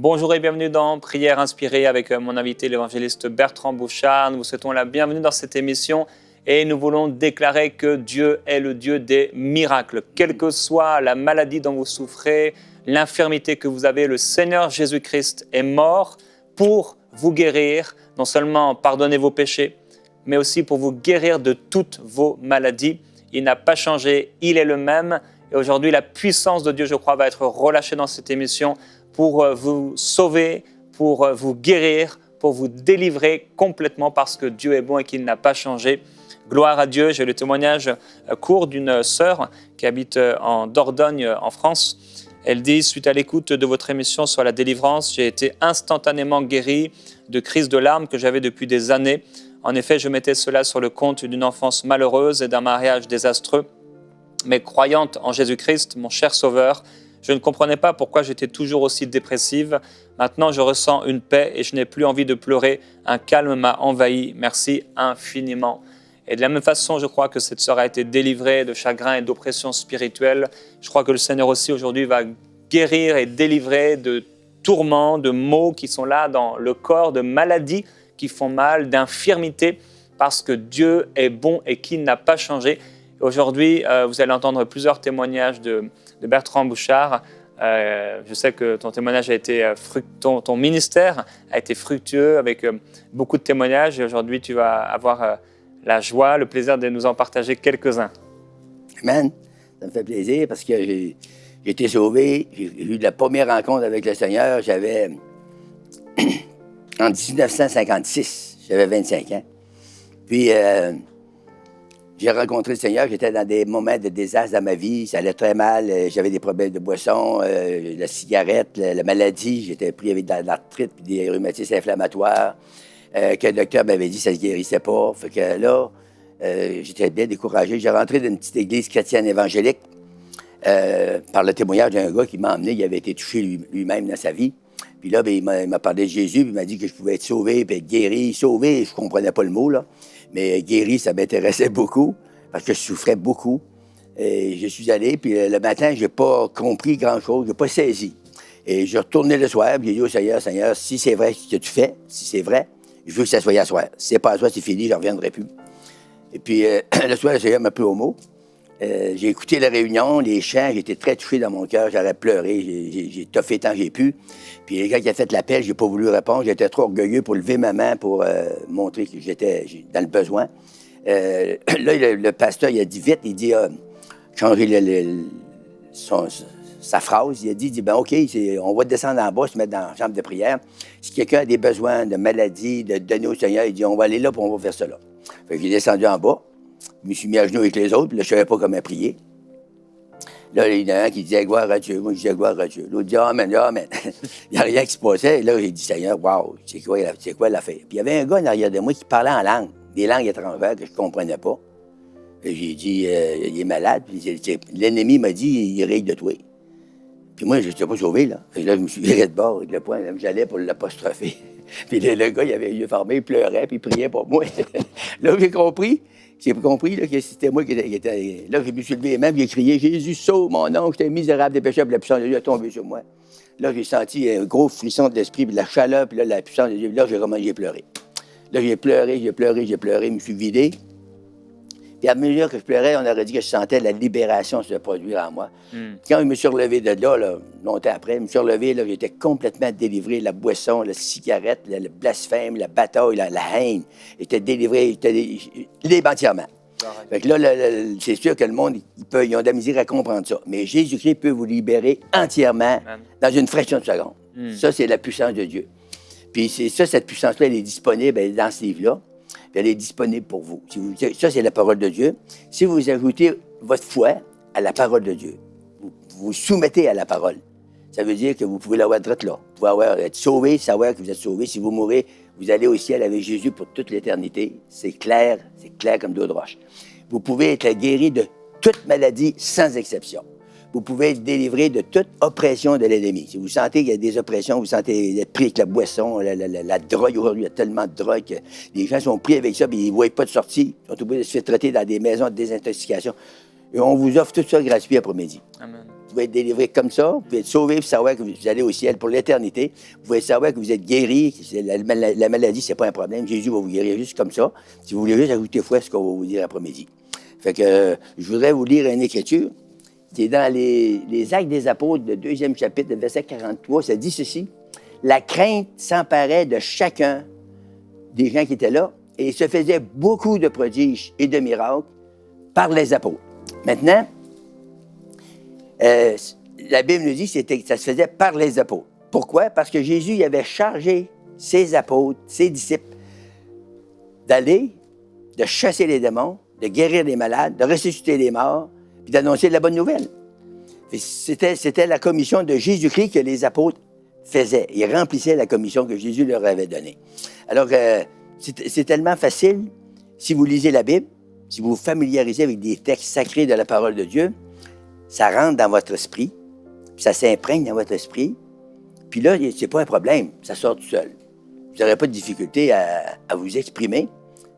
Bonjour et bienvenue dans Prière inspirée avec mon invité l'évangéliste Bertrand Bouchard. Nous vous souhaitons la bienvenue dans cette émission et nous voulons déclarer que Dieu est le Dieu des miracles. Quelle que soit la maladie dont vous souffrez, l'infirmité que vous avez, le Seigneur Jésus-Christ est mort pour vous guérir, non seulement pardonner vos péchés, mais aussi pour vous guérir de toutes vos maladies. Il n'a pas changé, il est le même. Et aujourd'hui, la puissance de Dieu, je crois, va être relâchée dans cette émission pour vous sauver, pour vous guérir, pour vous délivrer complètement parce que Dieu est bon et qu'il n'a pas changé. Gloire à Dieu. J'ai le témoignage court d'une sœur qui habite en Dordogne, en France. Elle dit, suite à l'écoute de votre émission sur la délivrance, j'ai été instantanément guérie de crises de larmes que j'avais depuis des années. En effet, je mettais cela sur le compte d'une enfance malheureuse et d'un mariage désastreux. Mais croyante en Jésus-Christ, mon cher Sauveur, je ne comprenais pas pourquoi j'étais toujours aussi dépressive. Maintenant, je ressens une paix et je n'ai plus envie de pleurer. Un calme m'a envahi. Merci infiniment. Et de la même façon, je crois que cette sœur a été délivrée de chagrin et d'oppression spirituelle. Je crois que le Seigneur aussi aujourd'hui va guérir et délivrer de tourments, de maux qui sont là dans le corps, de maladies qui font mal, d'infirmités, parce que Dieu est bon et qu'il n'a pas changé. Aujourd'hui, vous allez entendre plusieurs témoignages de Bertrand Bouchard. Je sais que ton témoignage a été ton ministère a été fructueux avec beaucoup de témoignages et aujourd'hui tu vas avoir la joie, le plaisir de nous en partager quelques-uns. Amen. Ça me fait plaisir parce que j'ai été sauvé. J'ai eu la première rencontre avec le Seigneur. J'avais en 1956, j'avais 25 ans. Puis j'ai rencontré le Seigneur, j'étais dans des moments de désastre dans ma vie, ça allait très mal, j'avais des problèmes de boisson, la cigarette, la maladie, j'étais pris avec de l'arthrite puis des rhumatismes inflammatoires, que le docteur m'avait dit que ça ne se guérissait pas. Fait que là, j'étais bien découragé. J'ai rentré dans une petite église chrétienne évangélique par le témoignage d'un gars qui m'a emmené, il avait été touché lui-même dans sa vie. Puis là, ben, il m'a parlé de Jésus, puis il m'a dit que je pouvais être sauvé, puis être guéri. Sauvé, je ne comprenais pas le mot, là. Mais guéri, ça m'intéressait beaucoup, parce que je souffrais beaucoup. Et je suis allé, puis le matin, je n'ai pas compris grand-chose, je n'ai pas saisi. Et je retournais le soir, puis j'ai dit au Seigneur, Seigneur, si c'est vrai ce que tu fais, si c'est vrai, je veux que ça soit à soir. Si c'est pas à soir, c'est fini, je ne reviendrai plus. Et puis, le soir, le Seigneur m'a pris au mot. J'ai écouté la réunion, les chants, j'étais très touché dans mon cœur, j'aurais pleuré, j'ai toffé tant que j'ai pu. Puis quand il a fait l'appel, j'ai pas voulu répondre, j'étais trop orgueilleux pour lever ma main pour montrer que j'étais dans le besoin. Là, le pasteur, il a dit vite, il dit, changer sa phrase, il a dit, ben OK, on va descendre en bas, se mettre dans la chambre de prière. Si quelqu'un a des besoins de maladie, de donner au Seigneur, il dit, on va aller là, puis on va faire ça là. Fait que j'ai descendu en bas. Je me suis mis à genoux avec les autres, puis là, je ne savais pas comment prier. Là, il y en a un qui disait « Gloire à Dieu ». Moi, je disais « Gloire à Dieu ». L'autre dit « Amen, Amen ». Il n'y a rien qui se passait. Et là, j'ai dit « Seigneur, wow, c'est quoi l'affaire? » Puis il y avait un gars en arrière de moi qui parlait en langue, des langues étrangères que je ne comprenais pas. Et j'ai dit « Il est malade ». Puis l'ennemi m'a dit « Il règle de toi ». Puis moi, je n'étais pas sauvé, là. Et là, je me suis viré de bord avec le poing, là, j'allais pour l'apostropher. Puis le gars, il avait les yeux fermés, il pleurait, puis il priait pour moi. Là, j'ai compris là, que c'était moi qui était. Là, je me suis levé les mains, puis j'ai crié « Jésus, sauve mon oncle, j'étais misérable des pécheurs, puis la puissance de Dieu est tombée sur moi. » Là, j'ai senti un gros frisson de l'esprit, puis la chaleur, puis là, la puissance de Dieu. Là, j'ai pleuré. Là, j'ai pleuré, je me suis vidé. Puis à mesure que je pleurais, on aurait dit que je sentais la libération se produire en moi. Quand je me suis relevé de là, longtemps après, je me suis relevé, là, j'étais complètement délivré. La boisson, la cigarette, le blasphème, la bataille, la haine. J'étais délivré, libre entièrement. Fait que là, c'est sûr que le monde, ils ont de la misère à comprendre ça. Mais Jésus-Christ peut vous libérer entièrement dans une fraction de seconde. Ça, c'est la puissance de Dieu. Puis cette puissance-là, elle est disponible, elle est dans ce livre-là. Puis elle est disponible pour vous. Ça, c'est la parole de Dieu. Si vous ajoutez votre foi à la parole de Dieu, vous vous soumettez à la parole, ça veut dire que vous pouvez l'avoir droite là. Vous pouvez être sauvé, savoir que vous êtes sauvé. Si vous mourrez, vous allez au ciel avec Jésus pour toute l'éternité. C'est clair comme d'eau de roche. Vous pouvez être guéri de toute maladie sans exception. Vous pouvez être délivré de toute oppression de l'ennemi. Si vous sentez qu'il y a des oppressions, vous sentez être pris avec la boisson, la drogue, aujourd'hui, il y a tellement de drogue que les gens sont pris avec ça, puis ils ne voient pas de sortie. Ils sont obligés de se faire traiter dans des maisons de désintoxication. Et on vous offre tout ça gratuit après-midi. Amen. pouvez être délivré comme ça. Vous pouvez être sauvé pour savoir que vous allez au ciel pour l'éternité. Vous pouvez savoir que vous êtes guéri. La maladie, c'est pas un problème. Jésus va vous guérir juste comme ça. Si vous voulez juste ajouter foi à ce qu'on va vous dire après-midi. Fait que je voudrais vous lire une écriture. C'est dans les Actes des Apôtres, le 2e chapitre, le verset 43. Ça dit ceci. La crainte s'emparait de chacun des gens qui étaient là et il se faisait beaucoup de prodiges et de miracles par les apôtres. Maintenant, la Bible nous dit que ça se faisait par les apôtres. Pourquoi? Parce que Jésus il avait chargé ses apôtres, ses disciples, d'aller, de chasser les démons, de guérir les malades, de ressusciter les morts, puis d'annoncer la bonne nouvelle. C'était la commission de Jésus-Christ que les apôtres faisaient. Ils remplissaient la commission que Jésus leur avait donnée. Alors, c'est tellement facile, si vous lisez la Bible, si vous vous familiarisez avec des textes sacrés de la parole de Dieu, ça rentre dans votre esprit, puis ça s'imprègne dans votre esprit, puis là, c'est pas un problème, ça sort tout seul. Vous n'aurez pas de difficulté à vous exprimer,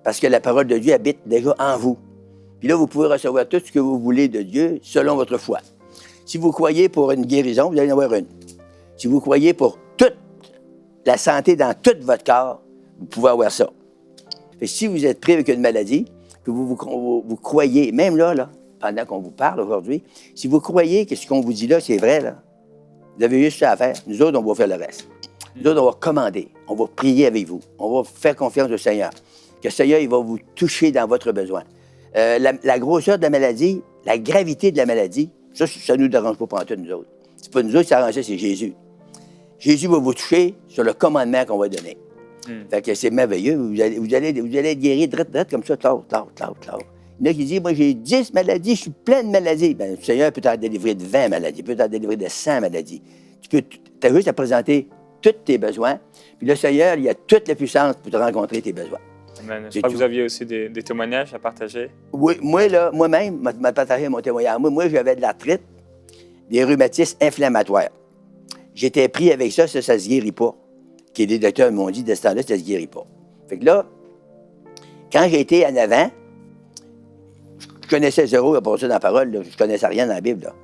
parce que la parole de Dieu habite déjà en vous. Puis là, vous pouvez recevoir tout ce que vous voulez de Dieu selon votre foi. Si vous croyez pour une guérison, vous allez en avoir une. Si vous croyez pour toute la santé dans tout votre corps, vous pouvez avoir ça. Et si vous êtes pris avec une maladie, que vous croyez, même là, pendant qu'on vous parle aujourd'hui, si vous croyez que ce qu'on vous dit là, c'est vrai, là, vous avez juste ça à faire. Nous autres, on va faire le reste. Nous autres, on va commander. On va prier avec vous. On va faire confiance au Seigneur. Que le Seigneur, il va vous toucher dans votre besoin. La grosseur de la maladie, la gravité de la maladie, ça ne nous dérange pas pendant tout, nous autres. C'est pas nous autres qui s'arrangeons, c'est Jésus. Jésus va vous toucher sur le commandement qu'on va donner. Fait que c'est merveilleux. Vous allez être guéri drette comme ça, tard. Il y en a qui disent, moi, j'ai 10 maladies, je suis plein de maladies. Bien, le Seigneur peut t'en délivrer de 20 maladies, il peut t'en délivrer de 100 maladies. Tu as juste à présenter tous tes besoins. Puis le Seigneur, il a toute la puissance pour te rencontrer tes besoins. Amen. Je crois que vous aviez aussi des témoignages à partager. Oui, moi-même, je partagé mon témoignage. Moi, j'avais de l'arthrite, des rhumatismes inflammatoires. J'étais pris avec ça se guérit pas. Les docteurs m'ont dit, de ce temps-là, ça se guérit pas. Fait que là, quand j'ai été en avant, je connaissais zéro, pour ça dans la parole, là, je connaissais rien dans la Bible. Là.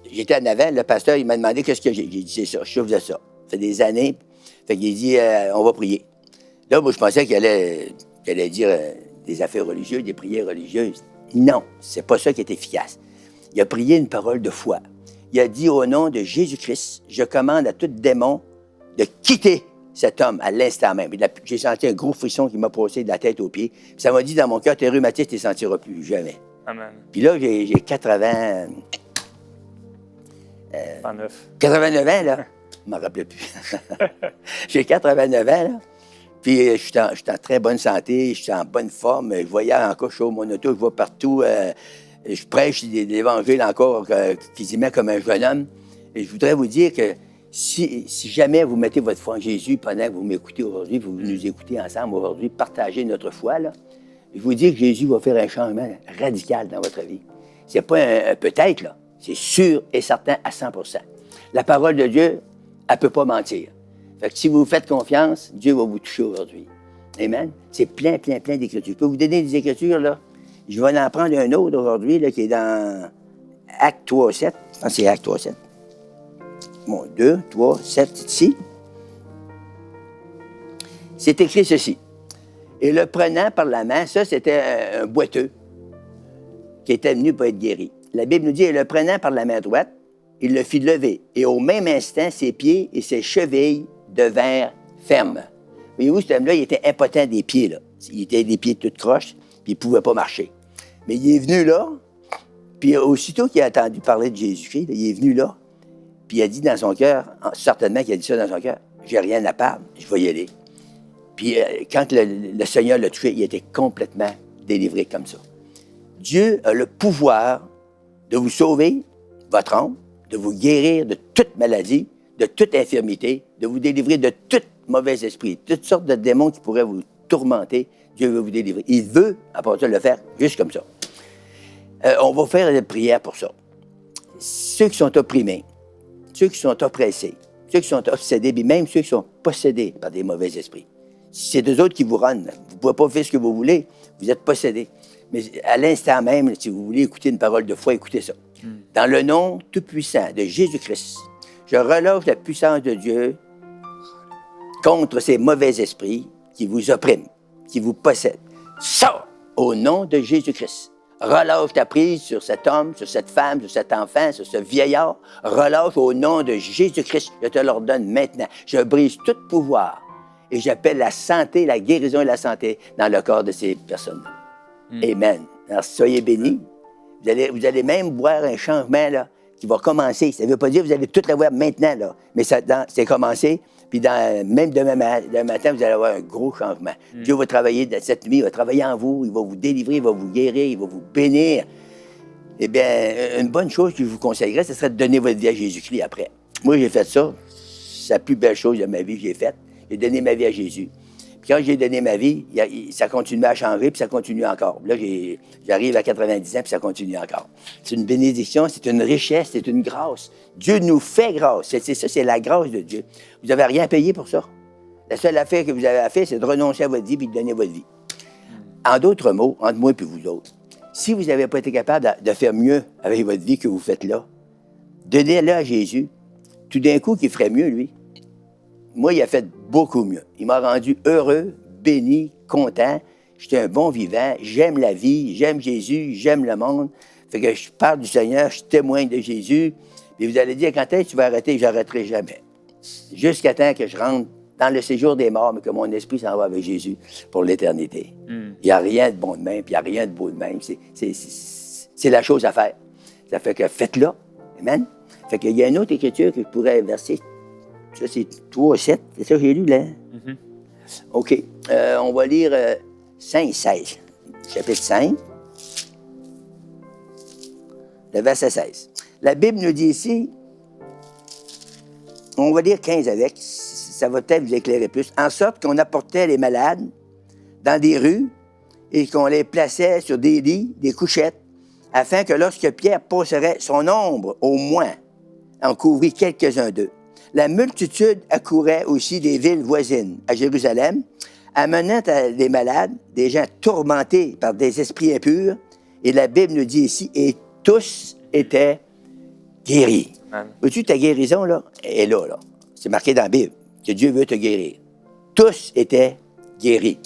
J'étais en avant, le pasteur, il m'a demandé qu'est-ce que j'ai. J'ai dit, c'est ça, je souffre de ça. Ça fait des années. Fait qu'il dit, on va prier. Là, moi, je pensais qu'il allait dire des affaires religieuses, des prières religieuses. Non, c'est pas ça qui est efficace. Il a prié une parole de foi. Il a dit, au nom de Jésus-Christ, je commande à tout démon de quitter cet homme à l'instant même. J'ai senti un gros frisson qui m'a passé de la tête aux pieds. Puis ça m'a dit dans mon cœur, tes rhumatismes, tu ne les sentiras plus jamais. Amen. Puis là, j'ai 89 ans, là. Je ne me rappelais plus. J'ai 89 ans, là. Puis je suis en très bonne santé, je suis en bonne forme. Je voyais encore, je suis au mon auto, je vois partout. Je prêche l'Évangile encore quasiment comme un jeune homme. Et je voudrais vous dire que si jamais vous mettez votre foi en Jésus pendant que vous m'écoutez aujourd'hui, vous nous écoutez ensemble aujourd'hui, partagez notre foi, là, je vous dis que Jésus va faire un changement radical dans votre vie. C'est pas un peut-être, là. C'est sûr et certain à 100%. La parole de Dieu, elle ne peut pas mentir. Fait que si vous faites confiance, Dieu va vous toucher aujourd'hui. Amen. C'est plein d'écritures. Je peux vous donner des écritures, là. Je vais en prendre un autre aujourd'hui, là, qui est dans Acte 3:7. Je pense que c'est Acte 3:7. Bon, 2, 3, 7, c'est ici. C'est écrit ceci. Et le prenant par la main, ça, c'était un boiteux qui était venu pour être guéri. La Bible nous dit, et le prenant par la main droite, il le fit lever. Et au même instant, ses pieds et ses chevilles devinrent fermes. Voyez-vous, cet homme-là, il était impotent des pieds, là. Il était des pieds tout croches, puis il ne pouvait pas marcher. Mais il est venu là, puis aussitôt qu'il a entendu parler de Jésus-Christ, il est venu là, puis il a dit dans son cœur, certainement qu'il a dit ça dans son cœur, j'ai rien à perdre, je vais y aller. Puis quand le Seigneur l'a touché, il était complètement délivré comme ça. Dieu a le pouvoir de vous sauver votre âme, de vous guérir de toute maladie, de toute infirmité, de vous délivrer de tout mauvais esprit, toutes sortes de démons qui pourraient vous tourmenter. Dieu veut vous délivrer. Il veut, à part ça, le faire juste comme ça. On va faire des prières pour ça. Ceux qui sont opprimés, ceux qui sont oppressés, ceux qui sont obsédés, puis même ceux qui sont possédés par des mauvais esprits. Si c'est eux autres qui vous rendent, vous ne pouvez pas faire ce que vous voulez, vous êtes possédés. Mais à l'instant même, si vous voulez écouter une parole de foi, écoutez ça. Dans le nom tout-puissant de Jésus-Christ, je relâche la puissance de Dieu contre ces mauvais esprits qui vous oppriment, qui vous possèdent. Sors au nom de Jésus-Christ. Relâche ta prise sur cet homme, sur cette femme, sur cet enfant, sur ce vieillard. Relâche au nom de Jésus-Christ. Je te l'ordonne maintenant. Je brise tout pouvoir et j'appelle la santé, la guérison et la santé dans le corps de ces personnes-là. Amen. Alors, soyez bénis. Vous allez même voir un changement là, qui va commencer. Ça ne veut pas dire que vous allez tout le voir maintenant, là, mais c'est commencé. Puis même demain matin, vous allez avoir un gros changement. Dieu va travailler cette nuit, il va travailler en vous, il va vous délivrer, il va vous guérir, il va vous bénir. Eh bien, une bonne chose que je vous conseillerais, ce serait de donner votre vie à Jésus-Christ après. Moi, j'ai fait ça. C'est la plus belle chose de ma vie que j'ai faite. J'ai donné ma vie à Jésus. Puis quand j'ai donné ma vie, ça continue à changer, puis ça continue encore. Là, j'arrive à 90 ans, puis ça continue encore. C'est une bénédiction, c'est une richesse, c'est une grâce. Dieu nous fait grâce. C'est ça, c'est la grâce de Dieu. Vous n'avez rien payé pour ça. La seule affaire que vous avez à faire, c'est de renoncer à votre vie et de donner votre vie. En d'autres mots, entre moi et vous autres, si vous n'avez pas été capable de faire mieux avec votre vie que vous faites là, donnez-le à Jésus. Tout d'un coup, qu'il ferait mieux, lui. Moi, il a fait beaucoup mieux. Il m'a rendu heureux, béni, content. J'étais un bon vivant. J'aime la vie, j'aime Jésus, j'aime le monde. Fait que je parle du Seigneur, je témoigne de Jésus. Puis vous allez dire, quand est-ce que tu vas arrêter? Je n'arrêterai jamais. Jusqu'à temps que je rentre dans le séjour des morts, mais que mon esprit s'en va avec Jésus pour l'éternité. Il n'y a rien de bon de même, puis il n'y a rien de beau de même. C'est la chose à faire. Ça fait que faites-le. Amen. Fait qu'il y a une autre écriture que je pourrais verser. Ça, c'est 3-7. C'est ça que j'ai lu, là? OK. On va lire 5-16. Chapitre 5. Le verset 16. La Bible nous dit ici, on va lire 15 avec, ça va peut-être vous éclairer plus, en sorte qu'on apportait les malades dans des rues et qu'on les plaçait sur des lits, des couchettes, afin que lorsque Pierre passerait, son ombre, au moins, en couvrit quelques-uns d'eux. La multitude accourait aussi des villes voisines à Jérusalem, amenant à des malades, des gens tourmentés par des esprits impurs, et la Bible nous dit ici, et tous étaient guéris. Vois-tu, ta guérison, là, est là, là. C'est marqué dans la Bible, que Dieu veut te guérir. Tous étaient guéris.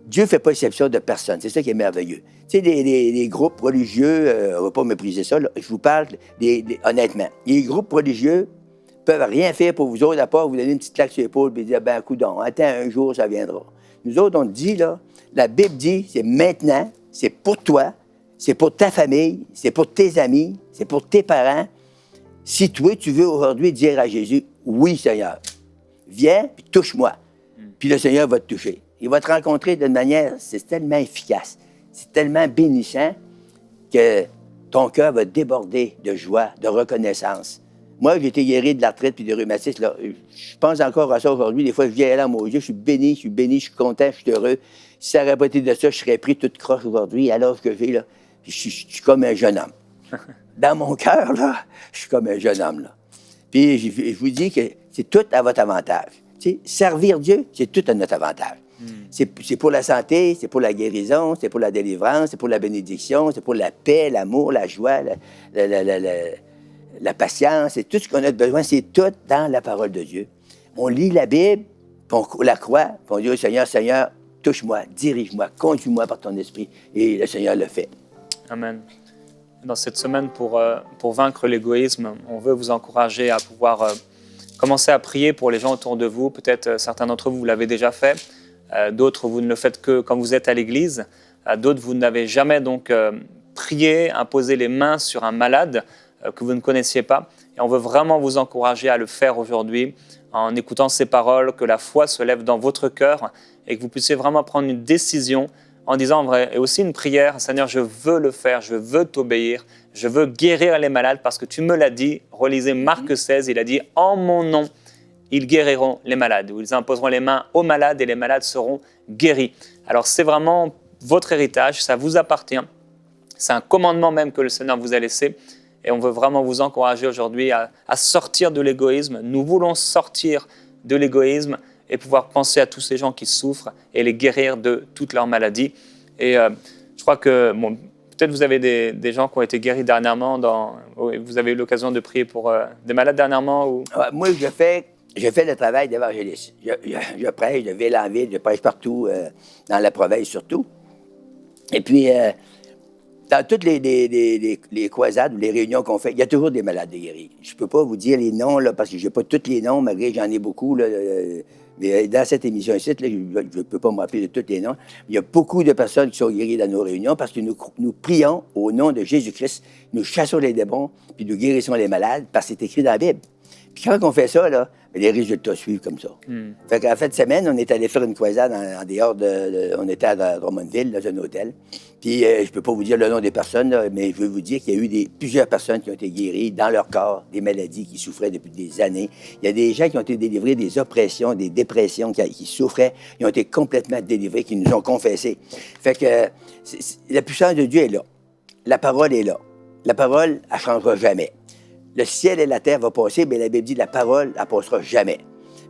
Dieu ne fait pas exception de personne. C'est ça qui est merveilleux. Tu sais, les groupes religieux, on ne va pas mépriser ça, là, je vous parle honnêtement. Les groupes religieux peuvent rien faire pour vous autres, à part vous donner une petite claque sur l'épaule et dire, ben, coudonc, attends un jour, ça viendra. Nous autres, on dit, là, la Bible dit, c'est maintenant, c'est pour toi, c'est pour ta famille, c'est pour tes amis, c'est pour tes parents. Si toi, tu veux aujourd'hui dire à Jésus, oui, Seigneur, viens, puis touche-moi. Puis le Seigneur va te toucher. Il va te rencontrer d'une manière, c'est tellement efficace, c'est tellement bénissant que ton cœur va déborder de joie, de reconnaissance. Moi, j'ai été guéri de l'arthrite puis du rhumatisme. Là, je pense encore à ça aujourd'hui. Des fois, je viens là, aux yeux, je suis béni, je suis content, je suis heureux. Si ça n'aurait pas été de ça, je serais pris toute croche aujourd'hui, à l'âge que j'ai, là. Je suis comme un jeune homme. Dans mon cœur, là, je suis comme un jeune homme, là. Puis, je vous dis que c'est tout à votre avantage. Tu sais, servir Dieu, c'est tout à notre avantage. C'est pour la santé, c'est pour la guérison, c'est pour la délivrance, c'est pour la bénédiction, c'est pour la paix, l'amour, la joie, la patience, c'est tout ce qu'on a besoin, c'est tout dans la parole de Dieu. On lit la Bible, puis on la croit, puis on dit au Seigneur, Seigneur, touche-moi, dirige-moi, conduis-moi par ton esprit. Et le Seigneur le fait. Amen. Dans cette semaine, pour vaincre l'égoïsme, on veut vous encourager à pouvoir commencer à prier pour les gens autour de vous. Peut-être certains d'entre vous, vous l'avez déjà fait. D'autres, vous ne le faites que quand vous êtes à l'église. D'autres, vous n'avez jamais donc prié, imposé les mains sur un malade que vous ne connaissiez pas. Et on veut vraiment vous encourager à le faire aujourd'hui en écoutant ces paroles, que la foi se lève dans votre cœur et que vous puissiez vraiment prendre une décision en disant, en vrai, et aussi une prière, Seigneur, je veux le faire, je veux t'obéir, je veux guérir les malades parce que tu me l'as dit. Relisez Marc 16, il a dit, en mon nom, ils guériront les malades, ou ils imposeront les mains aux malades et les malades seront guéris. Alors c'est vraiment votre héritage, ça vous appartient. C'est un commandement même que le Seigneur vous a laissé. Et on veut vraiment vous encourager aujourd'hui à sortir de l'égoïsme. Nous voulons sortir de l'égoïsme et pouvoir penser à tous ces gens qui souffrent et les guérir de toutes leurs maladies. Et je crois que, bon, Peut-être vous avez des gens qui ont été guéris dernièrement. Vous avez eu l'occasion de prier pour des malades dernièrement ou... Moi, je fais le travail d'évangéliste. Je prêche de ville en ville, je prêche partout, dans la province surtout. Et puis, dans toutes les croisades ou les réunions qu'on fait, il y a toujours des malades guéris. Je ne peux pas vous dire les noms, là, parce que je n'ai pas tous les noms, malgré que j'en ai beaucoup. Là, mais dans cette émission-ci, là, je ne peux pas me rappeler de tous les noms. Il y a beaucoup de personnes qui sont guéries dans nos réunions parce que nous prions au nom de Jésus-Christ. Nous chassons les démons, puis nous guérissons les malades, parce que c'est écrit dans la Bible. Puis quand on fait ça, là, les résultats suivent comme ça. Fait qu'en fin de semaine, on est allé faire une croisade en dehors on était à Drummondville, dans un hôtel. Puis je ne peux pas vous dire le nom des personnes, là, mais je veux vous dire qu'il y a eu plusieurs personnes qui ont été guéries dans leur corps, des maladies qui souffraient depuis des années. Il y a des gens qui ont été délivrés des oppressions, des dépressions, qui souffraient. Ils ont été complètement délivrés, qui nous ont confessé. Fait que la puissance de Dieu est là. La parole est là. La parole, elle ne changera jamais. Le ciel et la terre vont passer, mais la Bible dit que la parole, elle ne passera jamais.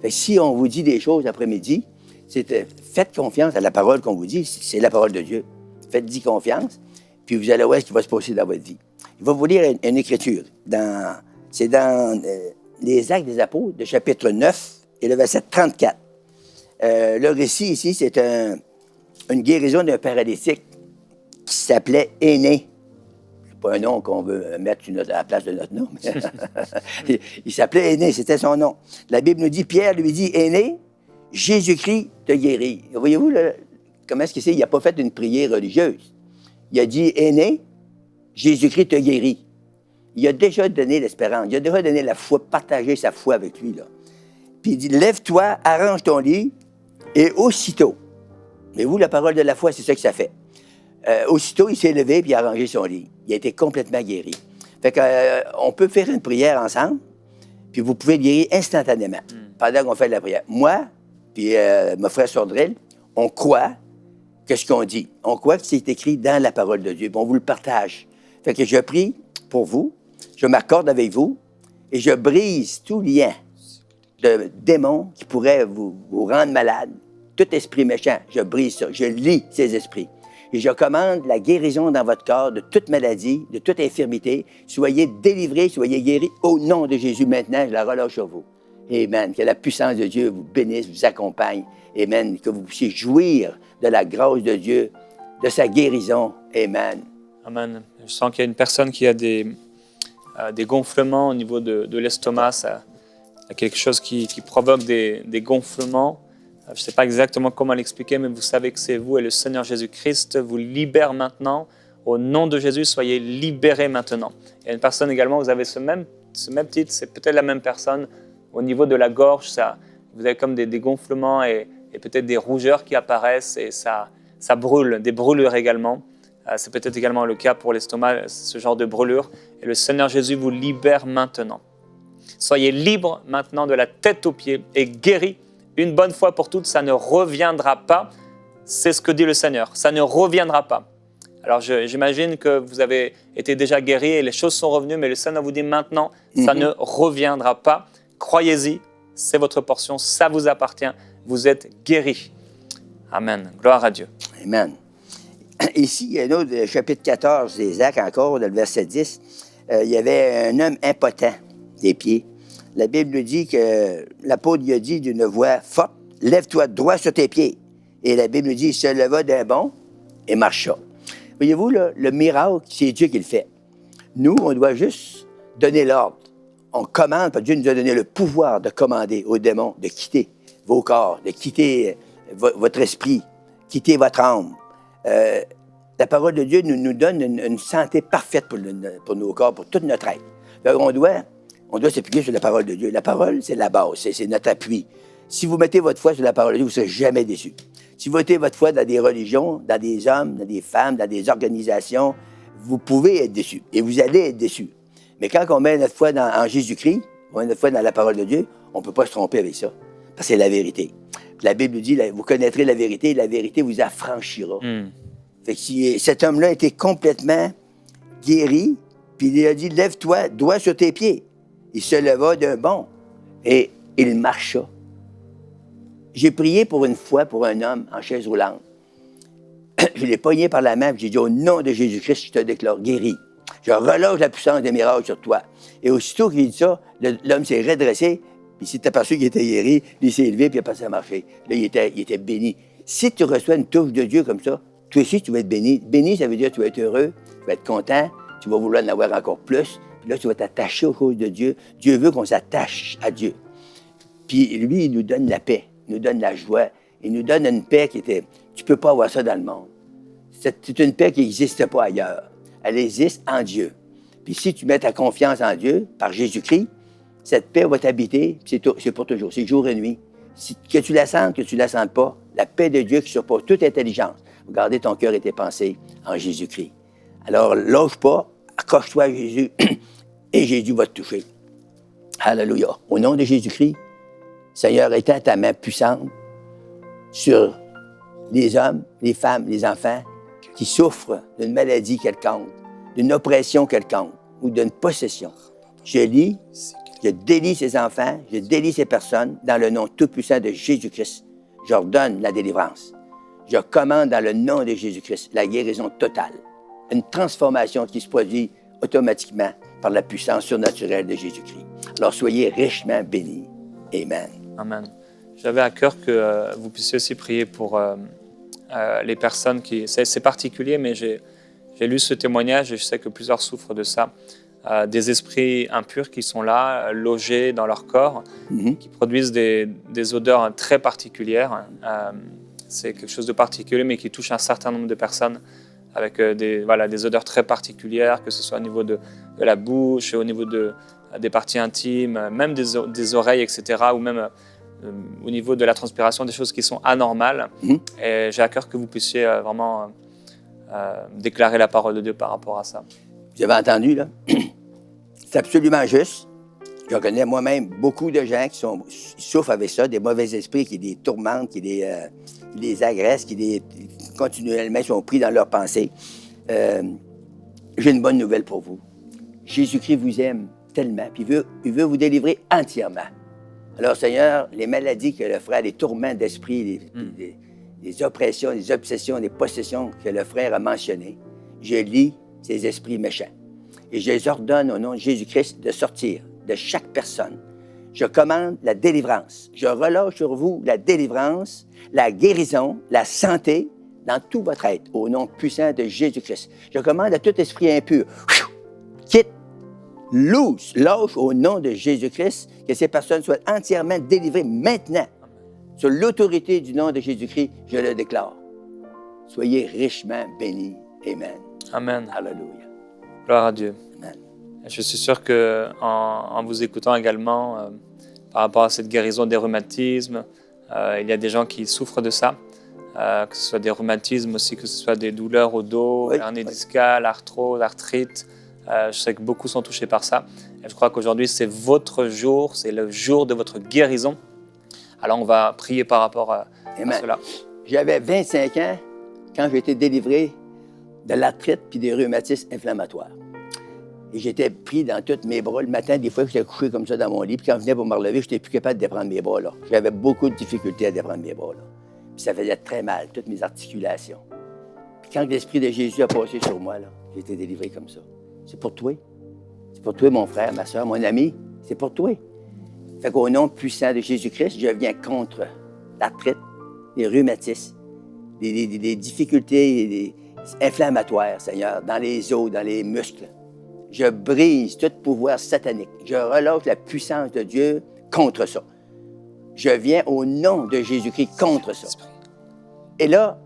Fait que si on vous dit des choses l'après-midi, faites confiance à la parole qu'on vous dit. C'est la parole de Dieu. Faites-y confiance, puis vous allez voir ce qui va se passer dans votre vie. Il va vous lire une écriture. C'est dans les Actes des Apôtres, le chapitre 9 et le verset 34. Le récit ici, c'est une guérison d'un paralytique qui s'appelait Aîné. Pas un nom qu'on veut mettre à la place de notre nom. Mais il s'appelait Aîné, c'était son nom. La Bible nous dit, Pierre lui dit, Aîné, Jésus-Christ te guérit. Voyez-vous, là, comment est-ce que c'est? Il n'a pas fait une prière religieuse. Il a dit, Aîné, Jésus-Christ te guérit. Il a déjà donné l'espérance, il a déjà donné la foi, partagé sa foi avec lui. Là. Puis il dit, lève-toi, arrange ton lit, et aussitôt. Mais vous, la parole de la foi, c'est ça que ça fait. Aussitôt, il s'est levé puis il a arrangé son lit. Il a été complètement guéri. Fait que, on peut faire une prière ensemble, puis vous pouvez guérir instantanément pendant qu'on fait la prière. Moi, puis mon frère Sordrel, on croit que ce qu'on dit. On croit que c'est écrit dans la parole de Dieu. Puis on vous le partage. Fait que je prie pour vous, je m'accorde avec vous, et je brise tout lien de démons qui pourraient vous rendre malade. Tout esprit méchant, je brise ça. Je lis ces esprits. Et je commande la guérison dans votre corps de toute maladie, de toute infirmité. Soyez délivrés, soyez guéris au nom de Jésus. Maintenant, je la relâche sur vous. Amen. Que la puissance de Dieu vous bénisse, vous accompagne. Amen. Que vous puissiez jouir de la grâce de Dieu, de sa guérison. Amen. Amen. Je sens qu'il y a une personne qui a des gonflements au niveau de l'estomac. Ça, il y a quelque chose qui provoque des gonflements. Je ne sais pas exactement comment l'expliquer, mais vous savez que c'est vous et le Seigneur Jésus-Christ vous libère maintenant. Au nom de Jésus, soyez libérés maintenant. Il y a une personne également, vous avez ce même titre, c'est peut-être la même personne. Au niveau de la gorge, vous avez comme des gonflements et peut-être des rougeurs qui apparaissent et ça brûle, des brûlures également. C'est peut-être également le cas pour l'estomac, ce genre de brûlure. Et le Seigneur Jésus vous libère maintenant. Soyez libres maintenant de la tête aux pieds et guéris. Une bonne fois pour toutes, ça ne reviendra pas. C'est ce que dit le Seigneur. Ça ne reviendra pas. Alors, j'imagine que vous avez été déjà guéri et les choses sont revenues, mais le Seigneur vous dit maintenant, ça ne reviendra pas. Croyez-y, c'est votre portion, ça vous appartient. Vous êtes guéri. Amen. Gloire à Dieu. Amen. Ici, il y a un autre, chapitre 14 des Actes, encore, dans le verset 10. Il y avait un homme impotent des pieds. La Bible nous dit que l'apôtre lui a dit d'une voix forte, « Lève-toi droit sur tes pieds. » Et la Bible nous dit, il se leva d'un bond et marcha. Voyez-vous, là, le miracle, c'est Dieu qui le fait. Nous, on doit juste donner l'ordre. On commande, parce que Dieu nous a donné le pouvoir de commander aux démons de quitter vos corps, de quitter votre esprit, quitter votre âme. La parole de Dieu nous donne une santé parfaite pour nos corps, pour toute notre être. Alors, on doit s'appuyer sur la parole de Dieu. La parole, c'est la base, c'est notre appui. Si vous mettez votre foi sur la parole de Dieu, vous ne serez jamais déçus. Si vous mettez votre foi dans des religions, dans des hommes, dans des femmes, dans des organisations, vous pouvez être déçus et vous allez être déçus. Mais quand on met notre foi en Jésus-Christ, on met notre foi dans la parole de Dieu, on ne peut pas se tromper avec ça, parce que c'est la vérité. La Bible dit, vous connaîtrez la vérité vous affranchira. Fait que si cet homme-là était complètement guéri, puis il a dit, lève-toi, droit sur tes pieds. Il se leva d'un bond et il marcha. J'ai prié pour une fois pour un homme en chaise roulante. je l'ai pogné par la main, puis j'ai dit, au nom de Jésus-Christ, je te déclare guéri. Je relâche la puissance des miracles sur toi. Et aussitôt qu'il dit ça, l'homme s'est redressé, puis il s'est aperçu qu'il était guéri, puis il s'est élevé, puis il a passé à marcher. Là, il était béni. Si tu reçois une touche de Dieu comme ça, toi aussi, tu vas être béni. Béni, ça veut dire que tu vas être heureux, tu vas être content, tu vas vouloir en avoir encore plus. Puis là, tu vas t'attacher aux choses de Dieu. Dieu veut qu'on s'attache à Dieu. Puis lui, il nous donne la paix, il nous donne la joie, il nous donne une paix qui était... Tu ne peux pas avoir ça dans le monde. C'est une paix qui n'existe pas ailleurs. Elle existe en Dieu. Puis si tu mets ta confiance en Dieu, par Jésus-Christ, cette paix va t'habiter, c'est pour toujours, c'est jour et nuit. Que tu la sentes, que tu ne la sentes pas, la paix de Dieu qui surpasse toute intelligence va garder ton cœur et tes pensées en Jésus-Christ. Alors, lâche pas, accroche-toi à Jésus et Jésus va te toucher. Alléluia. Au nom de Jésus-Christ, Seigneur, étends ta main puissante sur les hommes, les femmes, les enfants qui souffrent d'une maladie quelconque, d'une oppression quelconque ou d'une possession. Je délie ces enfants, je délie ces personnes dans le nom tout-puissant de Jésus-Christ. Je ordonne la délivrance. Je commande dans le nom de Jésus-Christ la guérison totale. Une transformation qui se produit automatiquement par la puissance surnaturelle de Jésus-Christ. Alors soyez richement bénis. Amen. Amen. J'avais à cœur que vous puissiez aussi prier pour les personnes qui... C'est particulier, mais j'ai lu ce témoignage et je sais que plusieurs souffrent de ça. Des esprits impurs qui sont là, logés dans leur corps, qui produisent des odeurs très particulières. C'est quelque chose de particulier, mais qui touche un certain nombre de personnes avec des odeurs très particulières, que ce soit au niveau de la bouche, au niveau des parties intimes, même des oreilles, etc., ou même au niveau de la transpiration, des choses qui sont anormales. Et j'ai à cœur que vous puissiez vraiment déclarer la parole de Dieu par rapport à ça. Vous avez entendu, là? C'est absolument juste. Je connais moi-même beaucoup de gens qui souffrent avec ça, des mauvais esprits qui les tourmentent, qui les agressent, qui continuellement sont pris dans leurs pensées. J'ai une bonne nouvelle pour vous. Jésus-Christ vous aime tellement, puis il veut vous délivrer entièrement. Alors, Seigneur, les maladies que le frère, les tourments d'esprit, les oppressions, les obsessions, les possessions que le frère a mentionnées, je lis ces esprits méchants. Et je les ordonne au nom de Jésus-Christ de sortir de chaque personne. Je commande la délivrance. Je relâche sur vous la délivrance, la guérison, la santé dans tout votre être, au nom puissant de Jésus-Christ. Je commande à tout esprit impur, quitte, loose, lâche au nom de Jésus-Christ, que ces personnes soient entièrement délivrées maintenant. Sur l'autorité du nom de Jésus-Christ, je le déclare. Soyez richement bénis. Amen. Amen. Alléluia. Gloire à Dieu. Amen. Je suis sûr qu'en vous écoutant également, par rapport à cette guérison des rhumatismes, il y a des gens qui souffrent de ça, que ce soit des rhumatismes aussi, que ce soit des douleurs au dos, hernie discale, arthrose, arthrite. Je sais que beaucoup sont touchés par ça. Et je crois qu'aujourd'hui, c'est votre jour, c'est le jour de votre guérison. Alors, on va prier par rapport à cela. J'avais 25 ans quand j'ai été délivré de l'arthrite puis des rhumatismes inflammatoires. Et j'étais pris dans tous mes bras. Le matin, des fois, j'étais couché comme ça dans mon lit. Puis quand je venais pour me relever, je n'étais plus capable de déprendre mes bras. Là. J'avais beaucoup de difficultés à déprendre mes bras. Là. Puis ça faisait très mal, toutes mes articulations. Puis quand l'Esprit de Jésus a passé sur moi, là, j'ai été délivré comme ça. C'est pour toi. C'est pour toi, mon frère, ma soeur, mon ami. C'est pour toi. Fait qu'au nom puissant de Jésus-Christ, je viens contre l'arthrite, les rhumatismes, les difficultés inflammatoires, Seigneur, dans les os, dans les muscles. Je brise tout pouvoir satanique. Je relâche la puissance de Dieu contre ça. Je viens au nom de Jésus-Christ contre ça. Et là,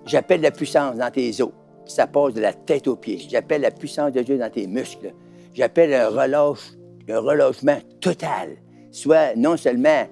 j'appelle la puissance dans tes os. Ça passe de la tête aux pieds. J'appelle la puissance de Dieu dans tes muscles. J'appelle un relâchement total. Soit non seulement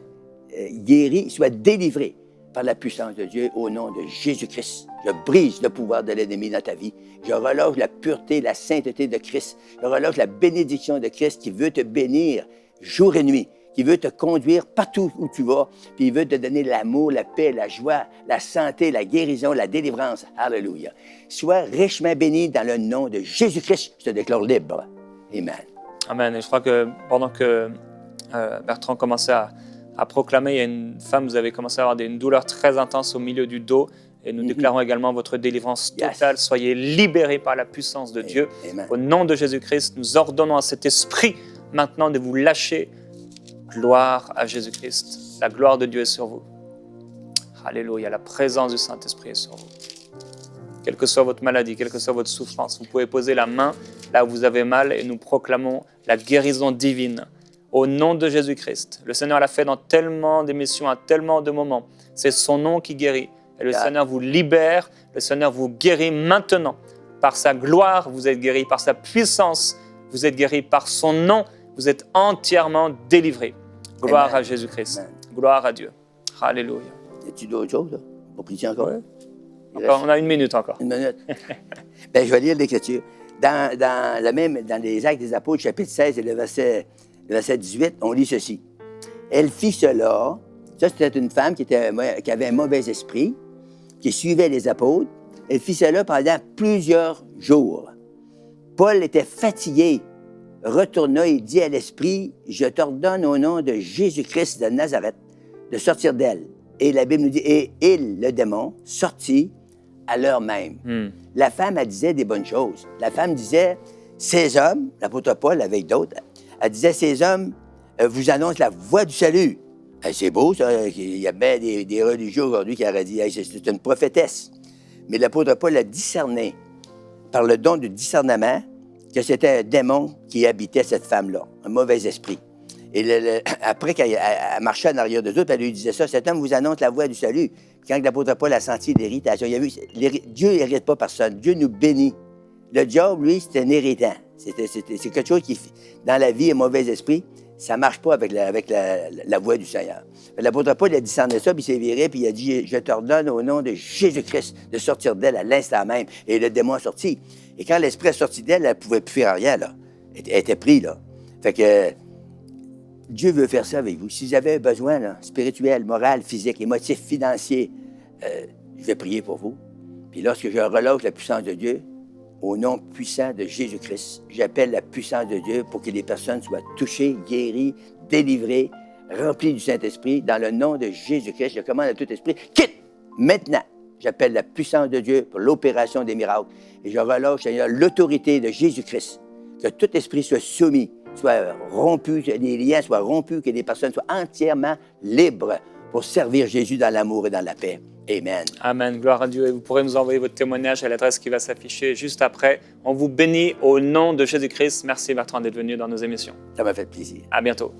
guéri, soit délivré par la puissance de Dieu au nom de Jésus-Christ. Je brise le pouvoir de l'ennemi dans ta vie. Je relâche la pureté, la sainteté de Christ. Je relâche la bénédiction de Christ qui veut te bénir jour et nuit, qui veut te conduire partout où tu vas, puis il veut te donner l'amour, la paix, la joie, la santé, la guérison, la délivrance. Alléluia. Sois richement béni dans le nom de Jésus-Christ. Je te déclare libre. Amen. Amen. Et je crois que pendant que Bertrand commençait à proclamer, il y a une femme, vous avez commencé à avoir une douleur très intense au milieu du dos. Et nous déclarons également votre délivrance totale. Soyez libérés par la puissance de Dieu. Amen. Au nom de Jésus-Christ, nous ordonnons à cet esprit maintenant de vous lâcher. Gloire à Jésus-Christ. La gloire de Dieu est sur vous. Alléluia. La présence du Saint-Esprit est sur vous. Quelle que soit votre maladie, quelle que soit votre souffrance, vous pouvez poser la main là où vous avez mal et nous proclamons la guérison divine. Au nom de Jésus-Christ. Le Seigneur l'a fait dans tellement d'émissions, à tellement de moments. C'est son nom qui guérit. Et le Seigneur vous libère, le Seigneur vous guérit maintenant. Par sa gloire, vous êtes guéris. Par sa puissance, vous êtes guéris. Par son nom, vous êtes entièrement délivrés. Gloire à Jésus-Christ. Amen. Gloire à Dieu. Alléluia. Y a-tu d'autres choses, là? On prie encore? Ouais. Encore, on a 1 minute encore. 1 minute. Je vais lire l'Écriture. Dans les Actes des Apôtres, chapitre 16 et le verset 18, on lit ceci. Elle fit cela. Ça, c'était une femme qui avait un mauvais esprit, qui suivait les apôtres. Elle fit cela pendant plusieurs jours. Paul était fatigué, retourna et dit à l'esprit, « Je t'ordonne au nom de Jésus-Christ de Nazareth de sortir d'elle. » Et la Bible nous dit, « Et il, le démon, sortit à l'heure même. La femme, elle disait des bonnes choses. La femme disait, « Ces hommes, l'apôtre Paul avec d'autres, elle disait, « Ces hommes vous annoncent la voie du salut. » C'est beau, ça. Il y a bien des religieux aujourd'hui qui auraient dit, hey, c'est une prophétesse. Mais l'apôtre Paul a discerné, par le don du discernement, que c'était un démon qui habitait cette femme-là, un mauvais esprit. Et après qu'elle marchait en arrière de eux, elle lui disait ça, cet homme vous annonce la voie du salut. Puis quand l'apôtre Paul a senti l'irritation, il a vu, Dieu n'hérite pas personne, Dieu nous bénit. Le diable, lui, c'est un irritant. C'est quelque chose qui, dans la vie, un mauvais esprit. Ça ne marche pas avec la voix du Seigneur. L'apôtre Paul a discerné ça, puis il s'est viré, puis il a dit, « Je t'ordonne au nom de Jésus-Christ de sortir d'elle à l'instant même. » Et le démon est sorti. Et quand l'esprit est sorti d'elle, elle ne pouvait plus faire rien, là. Elle était prise, là. Fait que Dieu veut faire ça avec vous. Si vous avez un besoin là, spirituel, moral, physique, émotif, financier, je vais prier pour vous. Puis lorsque je relâche la puissance de Dieu, au nom puissant de Jésus-Christ, j'appelle la puissance de Dieu pour que les personnes soient touchées, guéries, délivrées, remplies du Saint-Esprit. Dans le nom de Jésus-Christ, je commande à tout esprit, quitte maintenant. J'appelle la puissance de Dieu pour l'opération des miracles. Et je relâche, Seigneur, l'autorité de Jésus-Christ. Que tout esprit soit soumis, soit rompu, que les liens soient rompus, que les personnes soient entièrement libres pour servir Jésus dans l'amour et dans la paix. Amen. Amen. Gloire à Dieu. Et vous pourrez nous envoyer votre témoignage à l'adresse qui va s'afficher juste après. On vous bénit au nom de Jésus-Christ. Merci Bertrand d'être venu dans nos émissions. Ça m'a fait plaisir. À bientôt.